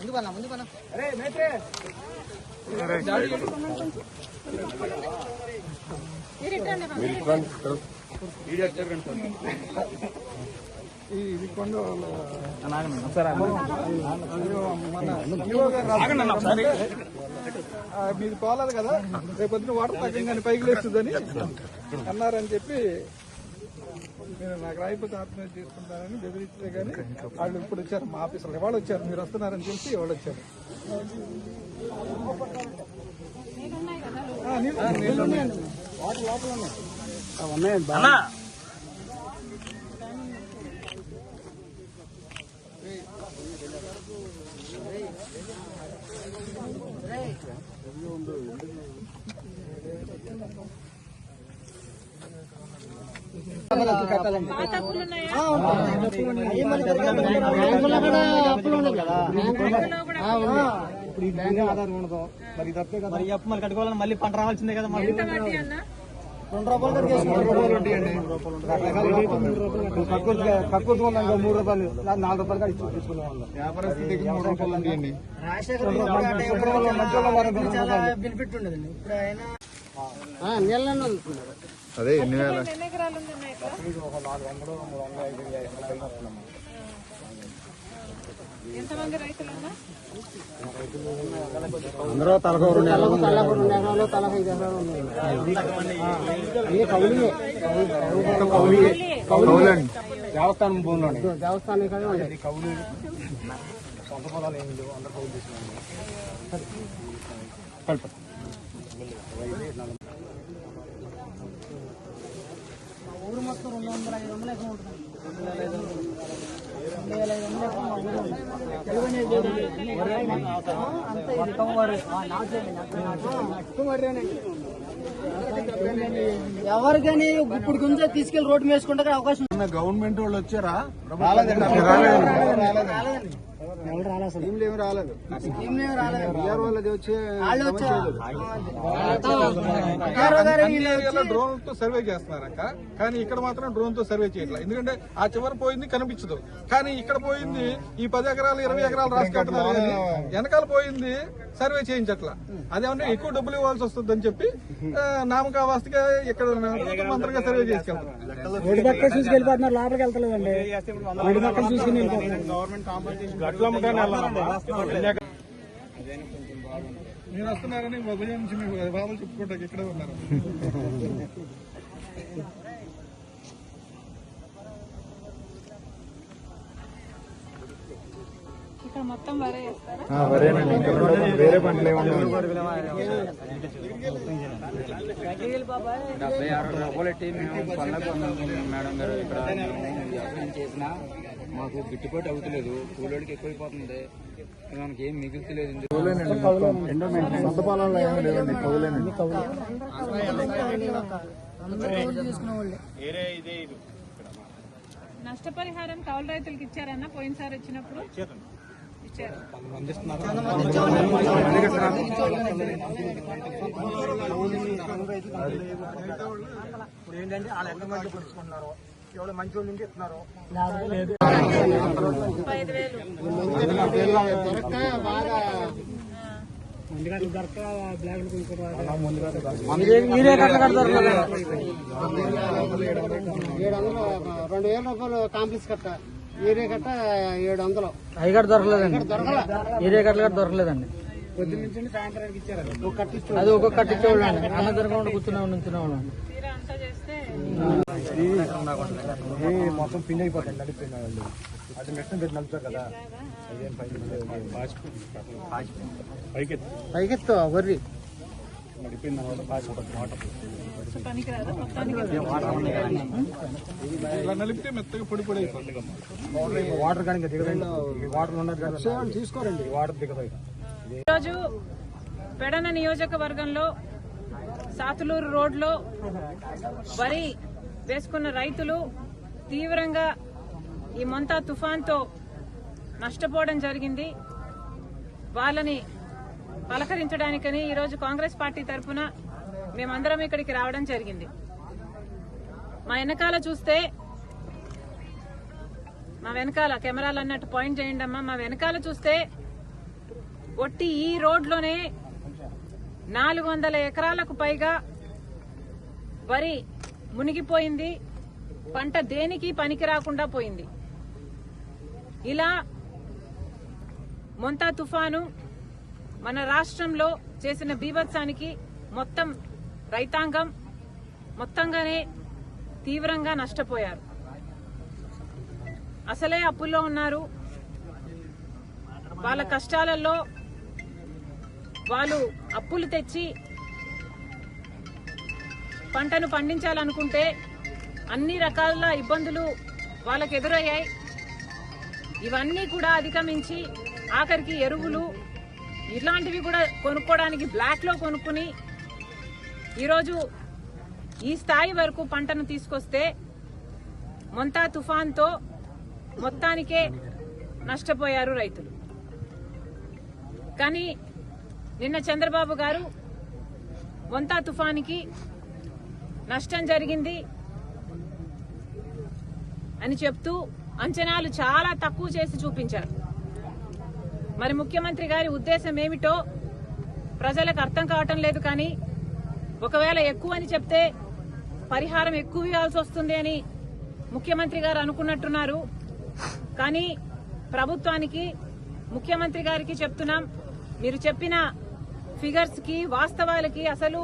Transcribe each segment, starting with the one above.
ఇది కొండ మీది పోలేదు కదా, రేపొద్దున వాటర్ తగ్గంగానే పైకి లేస్తుందని అన్నారని చెప్పి నేను నాకు రాయిపోతే ఆత్మహత్య చేసుకుంటానని బెదిరిస్తే కానీ వాళ్ళు ఇప్పుడు వచ్చారు, మా ఆఫీసర్లు వాళ్ళు వచ్చారు, మీరు వస్తున్నారని తెలిసి వాళ్ళు వచ్చారు. నీళ్ళు ఉన్నాయండి, వాటర్ లోపల ఉన్నాయండి. ఆధారం ఉండదు మరి తప్పే కదా, మళ్ళీ కట్టుకోవాలని మళ్ళీ పంట రావాల్సిందే కదా. మళ్ళీ 2 రూపాయలు కట్టుకోవచ్చు, 3 రూపాయలు 4 రూపాయలు తీసుకునే వాళ్ళు. బెనిఫిట్ ఉండదండి. ఇప్పుడు ఆయన నీళ్ళని అదే ఎన్ని వేల అందరూ తలకు 2 ఎకరాలు, తలకు 5 ఎకరాలు ఉన్నాయి. దేవస్థానం భూమిలోనే, దేవస్థానం కానీ కౌలు సొంత పొలాలు ఏమి లేవు, అందరూ కౌలు తీసుకున్నాను. ఊరు మొత్తం 205 వందలు ఉంటుంది. 2500 ఎవరికైనా ఇప్పుడు కొంచెం తీసుకెళ్లి రోడ్డు వేసుకుంటే అవకాశం. గవర్నమెంట్ వాళ్ళు వచ్చారా? డ్రోన్ తో సర్వే చేస్తున్నారక్క, కానీ ఇక్కడ మాత్రం డ్రోన్ తో సర్వే చేయట్లేదు. ఎందుకంటే ఆ చివరి పోయింది కనిపించదు, కానీ ఇక్కడ పోయింది ఈ 10 ఎకరాలు 20 ఎకరాలు రాసుకుంటున్నారు, వెనకాల పోయింది సర్వే చేయించట్లా. అదేమన్నా ఎక్కువ డబ్బులు ఇవ్వాల్సి వస్తుంది అని చెప్పి నామకావాస్తిగా ఇక్కడ మంత్రంగా సర్వే చేసుకెళ్తారు. లోపలికి వెళ్తలేదండి, నేను వస్తున్నారని ఉదయం నుంచి మీకు బాధలు చెప్పుకుంటా ఇక్కడే ఉన్నారు. మొత్తం వేరే పంటలు ₹76 పెట్టి మేము పనులకు మేడం గారు ఇక్కడ వ్యవసాయం చేసినా మాకు గిట్టుబాటు అవుతలేదు, కూలోడికి ఎక్కువైపోతుంది, మనకి ఏం మిగులుతలేదు. నష్టపరిహారం కౌలు రైతులకు ఇచ్చారన్నా పోయినసారి వచ్చినప్పుడు ఇచ్చారు. ఇప్పుడు ఏంటంటే వాళ్ళు ఎంత మంది పుచ్చుకుంటున్నారు, ఎవరు మంచి వాళ్ళు ఇంటి ఇస్తున్నారు. ₹2000 కాంప్లెక్స్ కట్ట, ఏరియా కట్ట 700. అయ్యగారు దొరకలేదండి, ఏరియా కట్టలు కూడా దొరకలేదండి. పొద్దున్న నుంచి సాయంత్రానికి ఇచ్చారు, అది ఒక్కొక్క కట్టించేవాళ్ళండి. అన్న దొరకకుండా కూర్చునేవాళ్ళం. మొత్తం పిండి అయిపోతాయి, నడిపోయిన వాళ్ళు అది మెషిన్ పెట్టి నడుపుతారు కదా. పైకెత్తు వర్రి నడిపోయిన తర్వాత ఇలా నలిపితే మెత్తగా పొడి పొడి అయిపోతుంది. వాటర్ కానీ దిగదండి, వాటర్ ఉన్నది కదా తీసుకోరండి, వాటర్ దిగదు. ఈరోజు పెడన నియోజకవర్గంలో సాతులూరు రోడ్లో వరి వేసుకున్న రైతులు తీవ్రంగా ఈ మొంతా తుఫాన్తో నష్టపోవడం జరిగింది. వాళ్ళని పలకరించడానికని ఈరోజు కాంగ్రెస్ పార్టీ తరఫున మేమందరం ఇక్కడికి రావడం జరిగింది. మా వెనకాల చూస్తే, మా వెనకాల కెమెరాలు అన్నట్టు పాయింట్ చేయండి అమ్మా, మా వెనకాల చూస్తే ఒట్టి ఈ రోడ్లోనే 400 ఎకరాలకు పైగా వరి మునిగిపోయింది. పంట దేనికి పనికి రాకుండా పోయింది. ఇలా మొంతా తుఫాను మన రాష్ట్రంలో చేసిన బీభత్సానికి మొత్తం రైతాంగం మొత్తంగానే తీవ్రంగా నష్టపోయారు. అసలే అప్పుల్లో ఉన్నారు. వాళ్ళ కష్టాలలో వాళ్ళు అప్పులు తెచ్చి పంటను పండించాలనుకుంటే అన్ని రకాల ఇబ్బందులు వాళ్ళకు ఎదురయ్యాయి. ఇవన్నీ కూడా అధిగమించి ఆఖరికి ఎరువులు ఇలాంటివి కూడా కొనుక్కోవడానికి బ్లాక్ లో కొనుక్కుని ఈరోజు ఈ స్థాయి వరకు పంటను తీసుకొస్తే మొంతా తుఫాన్తో మొత్తానికే నష్టపోయారు రైతులు. కానీ నిన్న చంద్రబాబు గారు మొంతా తుఫానికి నష్టం జరిగింది అని చెప్తూ అంచనాలు చాలా తక్కువ చేసి చూపించారు. మరి ముఖ్యమంత్రి గారి ఉద్దేశం ఏమిటో ప్రజలకు అర్థం కావటం లేదు. కానీ ఒకవేళ ఎక్కువ అని చెప్తే పరిహారం ఎక్కువ ఇవ్వాల్సి వస్తుంది అని ముఖ్యమంత్రి గారు అనుకున్నట్టున్నారు. కానీ ప్రభుత్వానికి ముఖ్యమంత్రి గారికి చెప్తున్నాం, మీరు చెప్పిన ఫిగర్స్ కి వాస్తవాలకి అసలు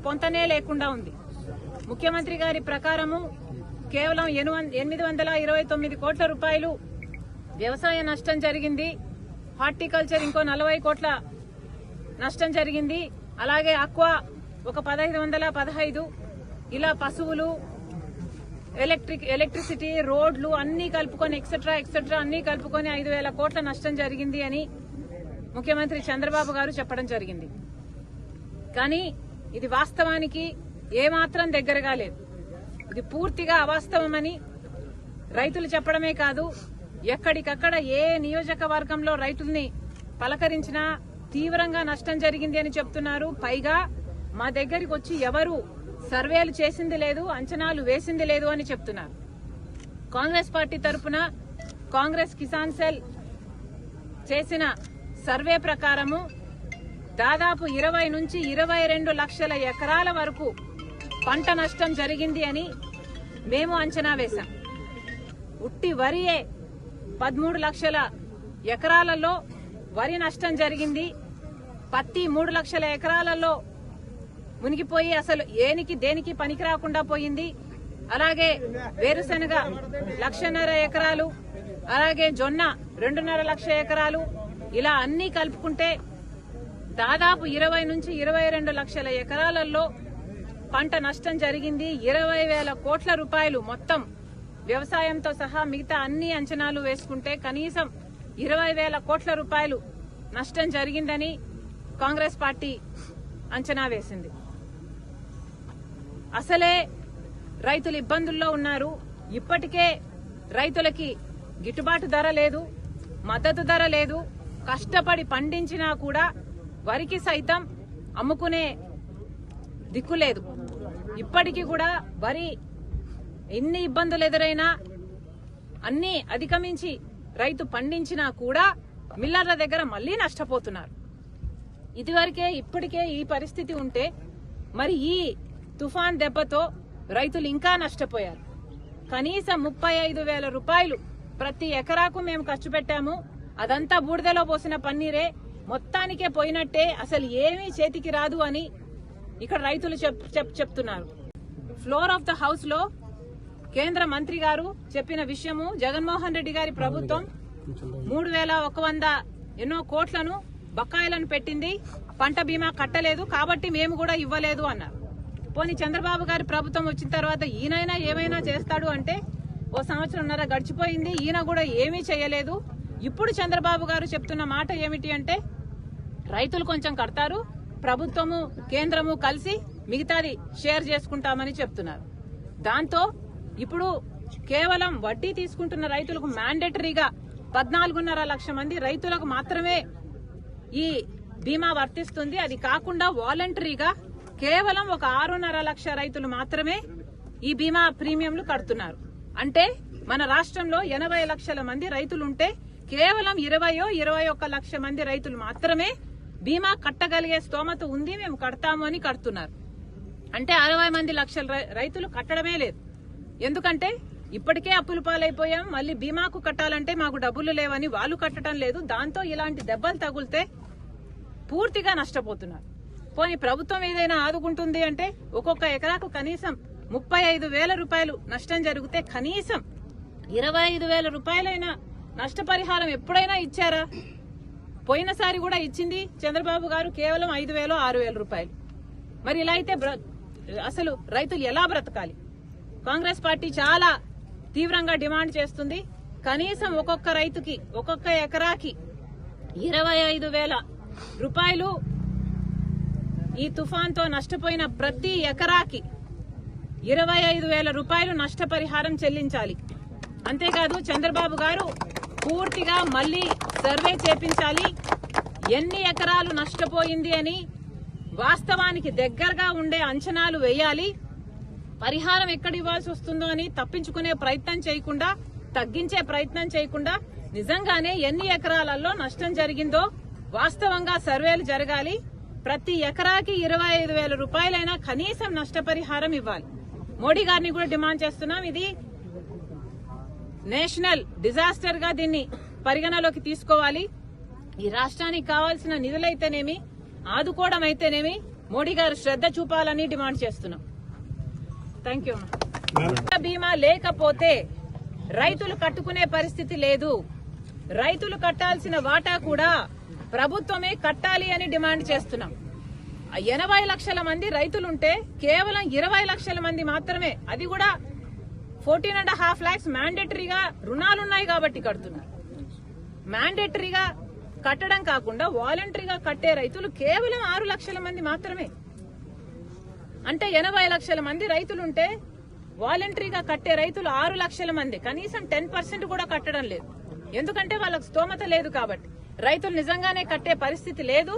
పొంతనే లేకుండా ఉంది. ముఖ్యమంత్రి గారి ప్రకారము కేవలం 829 కోట్ల రూపాయలు వ్యవసాయ నష్టం జరిగింది. హార్టికల్చర్ ఇంకో 40 కోట్ల నష్టం జరిగింది. అలాగే ఆక్వా ఒక 1515, ఇలా పశువులు, ఎలక్ట్రిసిటీ, రోడ్లు అన్ని కలుపుకొని ఎక్సెట్రా అన్ని కలుపుకొని 5,000 కోట్ల నష్టం జరిగింది అని ముఖ్యమంత్రి చంద్రబాబు గారు చెప్పడం జరిగింది. కానీ ఇది వాస్తవానికి ఏమాత్రం దగ్గరగా లేదు. ఇది పూర్తిగా అవాస్తవమని రైతులు చెప్పడమే కాదు, ఎక్కడికక్కడ ఏ నియోజకవర్గంలో రైతుల్ని పలకరించినా తీవ్రంగా నష్టం జరిగింది అని చెప్తున్నారు. పైగా మా దగ్గరికి వచ్చి ఎవరు సర్వేలు చేసింది లేదు, అంచనాలు వేసింది లేదు అని చెప్తున్నారు. కాంగ్రెస్ పార్టీ తరఫున కాంగ్రెస్ కిసాన్ సెల్ చేసిన సర్వే ప్రకారము దాదాపు 20 నుంచి 22 లక్షల ఎకరాల వరకు పంట నష్టం జరిగింది అని మేము అంచనా వేశాం. ఉట్టి వరియే 13 లక్షల ఎకరాలలో వరి నష్టం జరిగింది. పత్తి 3 లక్షల ఎకరాలలో మునిగిపోయి అసలు దేనికి పనికి రాకుండా పోయింది. అలాగే వేరుశనగ 1.5 లక్షల ఎకరాలు, అలాగే జొన్న 2.5 లక్షల ఎకరాలు, ఇలా అన్ని కలుపుకుంటే దాదాపు 20 నుంచి 22 లక్షల ఎకరాలలో పంట నష్టం జరిగింది. 20,000 కోట్ల రూపాయలు మొత్తం వ్యవసాయంతో సహా మిగతా అన్ని అంచనాలు వేసుకుంటే కనీసం 20,000 కోట్ల రూపాయలు నష్టం జరిగిందని కాంగ్రెస్ పార్టీ అంచనా వేసింది. అసలే రైతులు ఇబ్బందుల్లో ఉన్నారు. ఇప్పటికే రైతులకి గిట్టుబాటు ధర లేదు, మద్దతు ధర లేదు. కష్టపడి పండించినా కూడా వరికి సైతం అమ్ముకునే దిక్కు లేదు. ఇప్పటికీ కూడా వరి ఎన్ని ఇబ్బందులు ఎదురైనా అన్ని అధిగమించి రైతు పండించినా కూడా మిల్లర్ల దగ్గర మళ్లీ నష్టపోతున్నారు. ఇప్పటికే ఈ పరిస్థితి ఉంటే మరి ఈ తుఫాన్ దెబ్బతో రైతులు ఇంకా నష్టపోయారు. కనీసం 35,000 రూపాయలు ప్రతి ఎకరాకు మేము ఖర్చు పెట్టాము. అదంతా బూడిదలో పోసిన పన్నీరే, మొత్తానికే పోయినట్టే, అసలు ఏమీ చేతికి రాదు అని ఇక్కడ రైతులు చెప్తున్నారు. ఫ్లోర్ ఆఫ్ ద హౌస్ లో కేంద్ర మంత్రి గారు చెప్పిన విషయము, జగన్మోహన్ రెడ్డి గారి ప్రభుత్వం 3,100 ఎన్నో కోట్లను బకాయిలను పెట్టింది, పంట బీమా కట్టలేదు కాబట్టి మేము కూడా ఇవ్వలేదు అన్నారు. పోనీ చంద్రబాబు గారి ప్రభుత్వం వచ్చిన తర్వాత ఈయనైనా ఏమైనా చేస్తాడు అంటే 1 సంవత్సరంన్నర గడిచిపోయింది, ఈయన కూడా ఏమీ చేయలేదు. ఇప్పుడు చంద్రబాబు గారు చెప్తున్న మాట ఏమిటి అంటే రైతులు కొంచెం కడతారు, ప్రభుత్వము కేంద్రము కలిసి మిగతాది షేర్ చేసుకుంటామని చెప్తున్నారు. దాంతో ఇప్పుడు కేవలం వడ్డీ తీసుకుంటున్న రైతులకు మ్యాండేటరీగా 14.5 లక్షల మంది రైతులకు మాత్రమే ఈ బీమా వర్తిస్తుంది. అది కాకుండా వాలంటరీగా కేవలం ఒక 6.5 లక్షల రైతులు మాత్రమే ఈ బీమా ప్రీమియంలు కడుతున్నారు. అంటే మన రాష్ట్రంలో 80 లక్షల మంది రైతులుంటే కేవలం 21 లక్ష మంది రైతులు మాత్రమే బీమా కట్టగలిగే స్తోమత ఉంది, మేము కడతాము అని కడుతున్నారు. అంటే 60 లక్షల రైతులు కట్టడమే లేదు. ఎందుకంటే ఇప్పటికే అప్పుల పాలైపోయాం, మళ్ళీ బీమాకు కట్టాలంటే మాకు డబ్బులు లేవని వాళ్ళు కట్టడం లేదు. దాంతో ఇలాంటి దెబ్బలు తగులితే పూర్తిగా నష్టపోతున్నారు. పోనీ ప్రభుత్వం ఏదైనా ఆదుకుంటుంది అంటే ఒక్కొక్క ఎకరాకు కనీసం 35,000 రూపాయలు నష్టం జరిగితే కనీసం 25,000 రూపాయలైనా నష్టపరిహారం ఎప్పుడైనా ఇచ్చారా? పోయినసారి కూడా ఇచ్చింది చంద్రబాబు గారు కేవలం 5,000 6,000 రూపాయలు. మరి ఇలా అయితే అసలు రైతులు ఎలా బ్రతకాలి? కాంగ్రెస్ పార్టీ చాలా తీవ్రంగా డిమాండ్ చేస్తుంది. కనీసం ఒక్కొక్క రైతుకి ఒక్కొక్క ఎకరాకి 25,000 రూపాయలు ఈ తుఫాన్తో నష్టపోయిన ప్రతి ఎకరాకి 25,000 రూపాయలు నష్టపరిహారం చెల్లించాలి. అంతేకాదు చంద్రబాబు గారు పూర్తిగా మళ్లీ సర్వే చేపించాలి. ఎన్ని ఎకరాలు నష్టపోయింది అని వాస్తవానికి దగ్గరగా ఉండే అంచనాలు వేయాలి. పరిహారం ఎక్కడ ఇవ్వాల్సి వస్తుందో అని తప్పించుకునే ప్రయత్నం చేయకుండా, తగ్గించే ప్రయత్నం చేయకుండా నిజంగానే ఎన్ని ఎకరాలలో నష్టం జరిగిందో వాస్తవంగా సర్వేలు జరగాలి. ప్రతి ఎకరాకి 25,000 రూపాయలైనా కనీసం నష్టపరిహారం ఇవ్వాలి. మోడీ గారిని కూడా డిమాండ్ చేస్తున్నాం. ఇది నేషనల్ డిజాస్టర్ గా దీన్ని పరిగణలోకి తీసుకోవాలి. ఈ రాష్ట్రానికి కావాల్సిన నిధులైతేనేమి, ఆదుకోవడం అయితేనేమి మోడీ గారు శ్రద్ధ చూపాలని డిమాండ్ చేస్తున్నాం. Thank you. బీమా లేకపోతే రైతులు కట్టుకునే పరిస్థితి లేదు. రైతులు కట్టాల్సిన వాటా కూడా ప్రభుత్వమే కట్టాలి అని డిమాండ్ చేస్తున్నాం. 80 లక్షల మంది రైతులుంటే కేవలం 20 లక్షల మంది మాత్రమే, అది కూడా 14.5 lakhs మ్యాండేటరీగా రుణాలున్నాయి కాబట్టి కడుతున్నారు. మ్యాండేటరీగా కట్టడం కాకుండా వాలంటరీగా కట్టే రైతులు కేవలం 6 లక్షల మంది మాత్రమే. అంటే 80 లక్షల మంది రైతులుంటే వాలంటరీగా కట్టే రైతులు 6 లక్షల మంది, కనీసం 10% కూడా కట్టడం లేదు. ఎందుకంటే వాళ్ళకు స్తోమత లేదు కాబట్టి. రైతులు నిజంగానే కట్టే పరిస్థితి లేదు.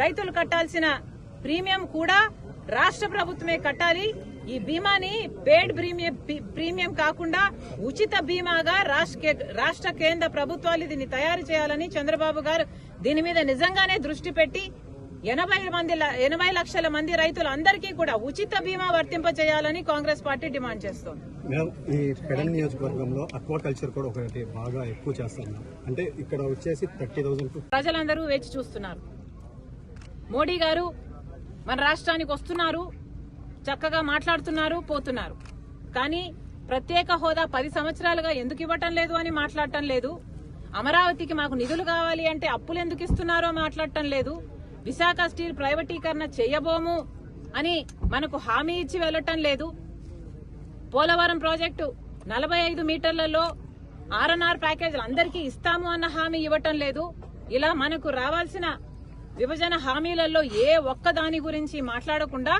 రైతులు కట్టాల్సిన ప్రీమియం కూడా రాష్ట్ర ప్రభుత్వమే కట్టాలి. ఈ బీమాని పేడ్ ప్రీమియం కాకుండా ఉచిత బీమాగా రాష్ట్ర కేంద్ర ప్రభుత్వాలు దీన్ని తయారు చేయాలని చంద్రబాబు గారు దీని మీద నిజంగానే దృష్టి పెట్టి 80 లక్షల మంది రైతులందరికీ కూడా ఉచిత బీమా వర్తింప చేయాలని కాంగ్రెస్ పార్టీ డిమాండ్ చేస్తోంది. ఈ పెడన్ నియోజకవర్గంలో అక్వాకల్చర్ కూడా ఒకటి బాగా ఎక్కువ చేస్తున్నారు. అంటే ఇక్కడ వచ్చేసి 30,000. ప్రజలందరూ వేచి చూస్తున్నారు. మోడీ గారు మన రాష్ట్రానికి వస్తున్నారు, చక్కగా మాట్లాడుతున్నారు, పోతున్నారు. కానీ ప్రత్యేక హోదా 10 సంవత్సరాలుగా ఎందుకు ఇవ్వటం లేదు అని మాట్లాడటం లేదు. అమరావతికి మాకు నిధులు కావాలి అంటే అప్పులు ఎందుకు ఇస్తున్నారో మాట్లాడటం లేదు. విశాఖ స్టీల్ ప్రైవేటీకరణ చేయబోము అని మనకు హామీ ఇచ్చి వెళ్లటం లేదు. పోలవరం ప్రాజెక్టు 45 మీటర్లలో R&R ప్యాకేజీలు అందరికీ ఇస్తాము అన్న హామీ ఇవ్వటం లేదు. ఇలా మనకు రావాల్సిన విభజన హామీలలో ఏ ఒక్క దాని గురించి మాట్లాడకుండా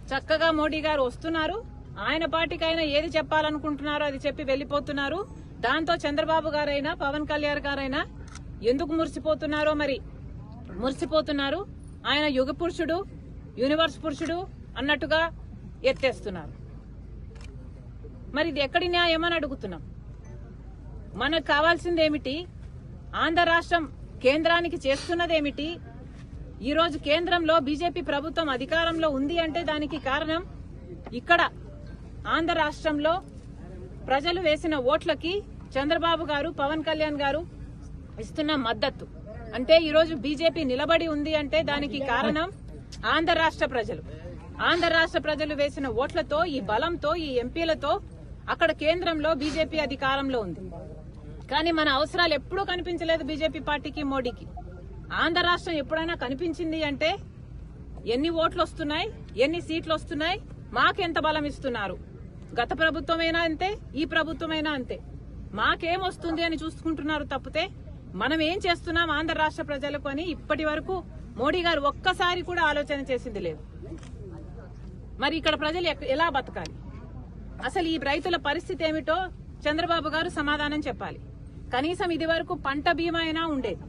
చక్కగా మోడీ గారు వస్తున్నారు. ఆయన పార్టీకైనా ఏది చెప్పాలనుకుంటున్నారో అది చెప్పి వెళ్లిపోతున్నారు. దాంతో చంద్రబాబు గారైనా పవన్ కళ్యాణ్ గారైనా ఎందుకు మురిసిపోతున్నారో మరి మురిసిపోతున్నారు. ఆయన యుగ పురుషుడు, యూనివర్స్ పురుషుడు అన్నట్టుగా ఎత్తేస్తున్నారు. మరి ఇది ఎక్కడి న్యాయం అని అడుగుతున్నాం. మనకు కావాల్సిందేమిటి? ఆంధ్ర రాష్ట్రం కేంద్రానికి చేస్తున్నదేమిటి? ఈ రోజు కేంద్రంలో బీజేపీ ప్రభుత్వం అధికారంలో ఉంది అంటే దానికి కారణం ఇక్కడ ఆంధ్ర రాష్ట్రంలో ప్రజలు వేసిన ఓట్లకి చంద్రబాబు గారు, పవన్ కళ్యాణ్ గారు ఇస్తున్న మద్దతు. అంటే ఈ రోజు బీజేపీ నిలబడి ఉంది అంటే దానికి కారణం ఆంధ్ర రాష్ట్ర ప్రజలు. ఆంధ్ర రాష్ట్ర ప్రజలు వేసిన ఓట్లతో, ఈ బలంతో, ఈ ఎంపీలతో అక్కడ కేంద్రంలో బీజేపీ అధికారంలో ఉంది. కానీ మన అవసరాలు ఎప్పుడూ కనిపించలేదు బీజేపీ పార్టీకి, మోడీకి. ఆంధ్ర రాష్ట్రం ఎప్పుడైనా కనిపించింది అంటే ఎన్ని ఓట్లు వస్తున్నాయి, ఎన్ని సీట్లు వస్తున్నాయి, మాకెంత బలం ఇస్తున్నారు. గత ప్రభుత్వమైనా అంతే, ఈ ప్రభుత్వమైనా అంతే. మాకేం వస్తుంది అని చూసుకుంటున్నారు తప్పితే మనం ఏం చేస్తున్నాం ఆంధ్ర రాష్ట్ర ప్రజలకు అని ఇప్పటి వరకు మోడీ గారు ఒక్కసారి కూడా ఆలోచన చేసింది లేదు. మరి ఇక్కడ ప్రజలు ఎలా బతకాలి? అసలు ఈ రైతుల పరిస్థితి ఏమిటో చంద్రబాబు గారు సమాధానం చెప్పాలి. కనీసం ఇది వరకు పంట బీమా అయినా ఉండేది.